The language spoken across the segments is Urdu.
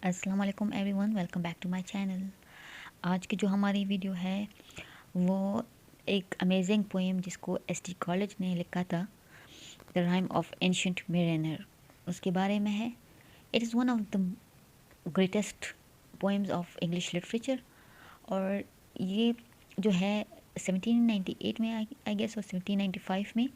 السلام علیکم everyone, welcome back to my channel. آج کی جو ہماری ویڈیو ہے وہ ایک امیزنگ پوئم جس کو ایس ٹی کالج نے لکھا تھا، دا رائم آف اینشنٹ میرینر، اس کے بارے میں ہے۔ It is one of the greatest poems of English literature, اور یہ جو ہے 1798 میں آئی گیس اور 1795 میں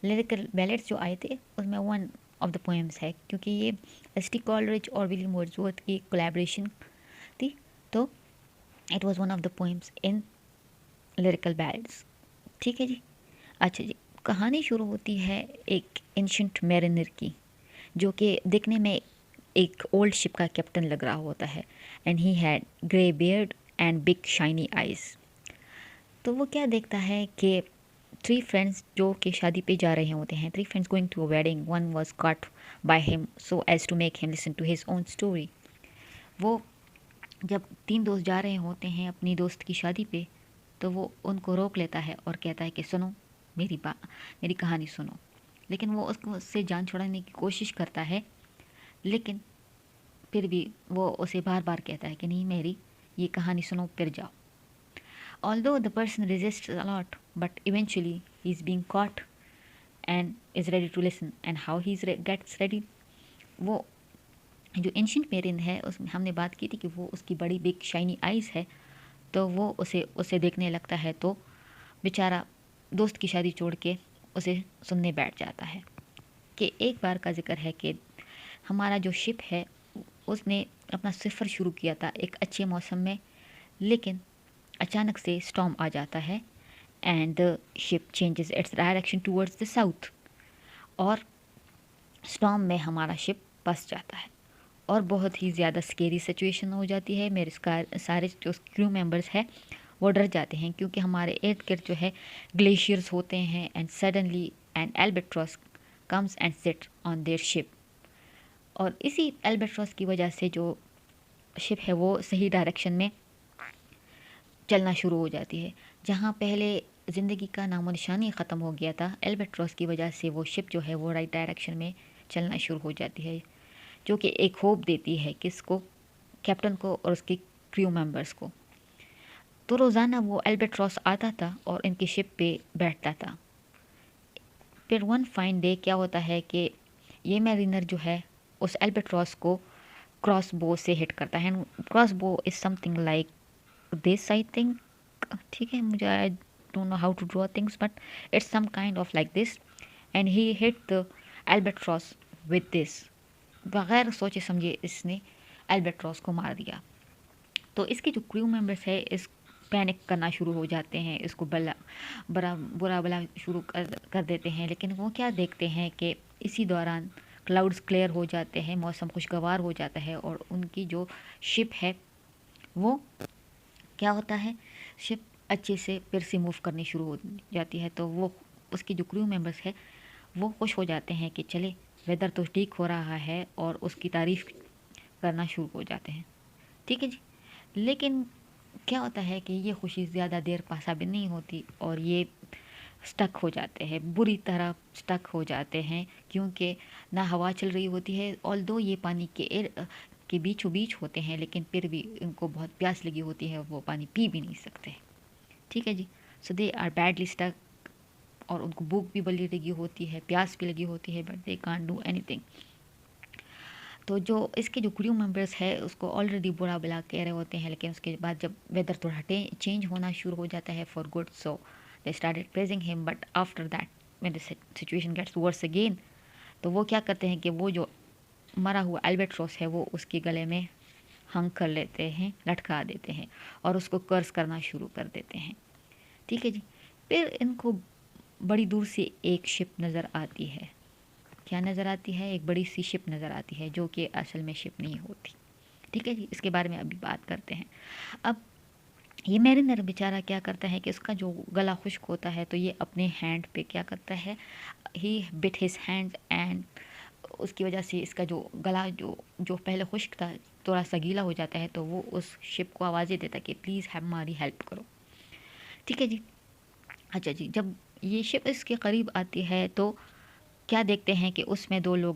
لیریکل بیلٹس جو آئے تھے اس میں ون آف دا پوئمز ہے، کیونکہ یہ ایس ٹی کالرج اور ولیم ورڈزورتھ کی کولیبریشن تھی، تو it was one of the poems in Lyrical Ballads. ٹھیک ہے جی، اچھا جی، کہانی شروع ہوتی ہے ایک اینشنٹ میرینر کی، جو کہ دیکھنے میں ایک اولڈ شپ کا کیپٹن لگ رہا ہوتا ہے، and he had grey beard and big shiny eyes. تو وہ کیا دیکھتا ہے کہ 3 فرینڈس جو کہ شادی پہ جا رہے ہوتے ہیں، 3 friends going to a wedding, one was caught by him so as to make him listen to his own story. وہ جب 3 دوست جا رہے ہوتے ہیں اپنی دوست کی شادی پہ، تو وہ ان کو روک لیتا ہے اور کہتا ہے کہ سنو میری کہانی سنو، لیکن وہ اس سے جان چھڑانے کی کوشش کرتا ہے، لیکن پھر بھی وہ اسے بار بار کہتا ہے کہ نہیں، میری یہ کہانی سنو پھر جاؤ۔ Although the person resists a lot, but eventually he is being caught and is ready to listen. And how he gets ready? وہ جو اینشنٹ میرین ہے اس میں ہم نے بات کی تھی کہ وہ اس کی بڑی بگ شائنی آئیز ہے، تو وہ اسے دیکھنے لگتا ہے، تو بیچارہ دوست کی شادی چھوڑ کے اسے سننے بیٹھ جاتا ہے۔ کہ ایک بار کا ذکر ہے کہ ہمارا جو شپ ہے اس نے اپنا سفر شروع کیا تھا ایک اچھے موسم میں، لیکن اچانک سے اسٹارم آ جاتا ہے and the ship changes its direction towards the south, اور اسٹارم میں ہمارا شپ پھنس جاتا ہے اور بہت ہی زیادہ اسکیری سچویشن ہو جاتی ہے۔ میرے سارے جو کریو ممبرس ہیں وہ ڈر جاتے ہیں، کیونکہ ہمارے ارد گرد جو ہے گلیشیئرز ہوتے ہیں، and suddenly an albatross comes and sit on their شپ، اور اسی البیٹراس کی وجہ سے جو شپ ہے وہ صحیح ڈائریکشن میں چلنا شروع ہو جاتی ہے۔ جہاں پہلے زندگی کا نام و نشانی ختم ہو گیا تھا، البیٹراس کی وجہ سے وہ شپ جو ہے وہ رائٹ ڈائریکشن میں چلنا شروع ہو جاتی ہے، جو کہ ایک ہوپ دیتی ہے کس کو، کیپٹن کو اور اس کے کریو ممبرس کو۔ تو روزانہ وہ البیٹراس آتا تھا اور ان کی شپ پہ بیٹھتا تھا۔ پھر ون فائن ڈے کیا ہوتا ہے کہ یہ میرینر جو ہے اس البیٹراس کو کراس بو سے ہٹ کرتا ہے۔ Crossbow is something like this I think, ٹھیک ہے، مجھے I don't know how to draw things, but it's some kind of like this, and he hit the albatross with this, بغیر سوچے سمجھے اس نے البیٹراس کو مار دیا۔ تو اس کے جو کریو ممبرس ہے اس پینک کرنا شروع ہو جاتے ہیں، اس کو برا بلا شروع کر دیتے ہیں، لیکن وہ کیا دیکھتے ہیں کہ اسی دوران کلاؤڈز کلیئر ہو جاتے ہیں، موسم خوشگوار ہو جاتا ہے، اور ان کی جو شپ ہے وہ کیا ہوتا ہے، شپ اچھے سے پھر سے موو کرنی شروع ہو جاتی ہے۔ تو وہ اس کے جو کریو ممبرس ہے وہ خوش ہو جاتے ہیں کہ چلے ویدر تو ٹھیک ہو رہا ہے، اور اس کی تعریف کرنا شروع ہو جاتے ہیں۔ ٹھیک ہے جی، لیکن کیا ہوتا ہے کہ یہ خوشی زیادہ دیر ثابت نہیں ہوتی، اور یہ سٹک ہو جاتے ہیں، بری طرح سٹک ہو جاتے ہیں، کیونکہ نہ ہوا چل رہی ہوتی ہے، آلدو یہ پانی کے بیچوں بیچ ہوتے ہیں، لیکن پھر بھی ان کو بہت پیاس لگی ہوتی ہے، وہ پانی پی بھی نہیں سکتے۔ ٹھیک ہے جی، سو دے آر بیڈلی سٹک، اور ان کو بھوک بھی بڑی لگی ہوتی ہے، پیاس بھی لگی ہوتی ہے، but they can't do any thing. تو جو اس کے جو کریو ممبرس ہے اس کو آلریڈی برا بلا کہہ رہے ہوتے ہیں، لیکن اس کے بعد جب ویدر تھوڑا چینج ہونا شروع ہو جاتا ہے for good, so they started praising him, but after that when the situation gets worse again, تو وہ کیا کرتے ہیں کہ وہ جو مرا ہوا البیٹراس ہے وہ اس کے گلے میں ہنگ کر لیتے ہیں، لٹکا دیتے ہیں، اور اس کو کرس کرنا شروع کر دیتے ہیں۔ ٹھیک ہے جی، پھر ان کو بڑی دور سے ایک شپ نظر آتی ہے۔ کیا نظر آتی ہے؟ ایک بڑی سی شپ نظر آتی ہے، جو کہ اصل میں شپ نہیں ہوتی۔ ٹھیک ہے جی، اس کے بارے میں ابھی بات کرتے ہیں۔ اب یہ میرینر بیچارہ کیا کرتا ہے کہ اس کا جو گلا خشک ہوتا ہے، تو یہ اپنے ہینڈ پہ کیا کرتا ہے، ہی بٹ ہز ہینڈ، اینڈ اس کی وجہ سے اس کا جو گلا جو پہلے خشک تھا تھوڑا سا گیلا ہو جاتا ہے، تو وہ اس شپ کو آوازیں دیتا ہے کہ پلیز ہماری ہیلپ کرو۔ ٹھیک ہے جی، اچھا جی، جب یہ شپ اس کے قریب آتی ہے تو کیا دیکھتے ہیں کہ اس میں 2 لوگ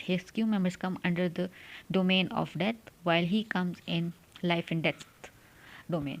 his crew members come under the domain of death while he comes in life and death domain।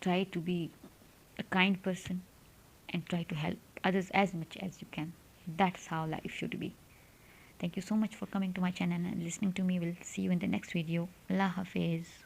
try to be a kind person, and try to help others as much as you can. That's how life should be. Thank you so much for coming to my channel and listening to me. We'll see you in the next video. Allah Hafiz.